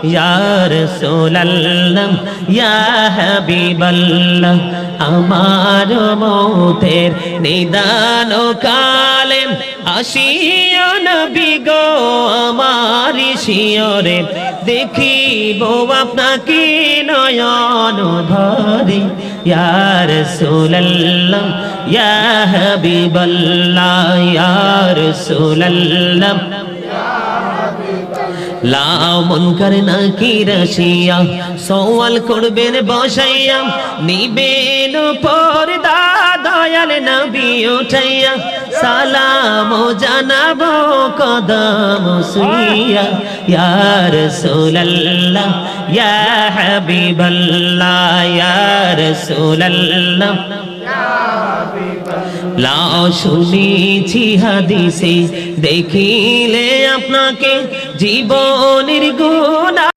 ইয়া রাসূলুল্লাহ ইয়া হাবিবাল্লাহ আমার মৌতের নিদান কালে আসিও নবী গো আমার শিয়রে দেখিব আপনাকে নয়ন ভরে ইয়া রাসূলুল্লাহ ইয়া হাবিবাল্লাহ ইয়া রাসূলুল্লাহ লাও মুনকার নাকির আসিয়া সওয়াল করবেন বসাইয়া নিবেন পর্দা দয়াল নবী উঠাইয়া সালাম জানাবো কদম সুইয়া ইয়া রাসূলুল্লাহ ইয়া হাবিবাল্লাহ ইয়া রাসূলুল্লাহ লাও শুনেছি হাদিসে দেখিলে আপনাকে জীবনের গুনাহ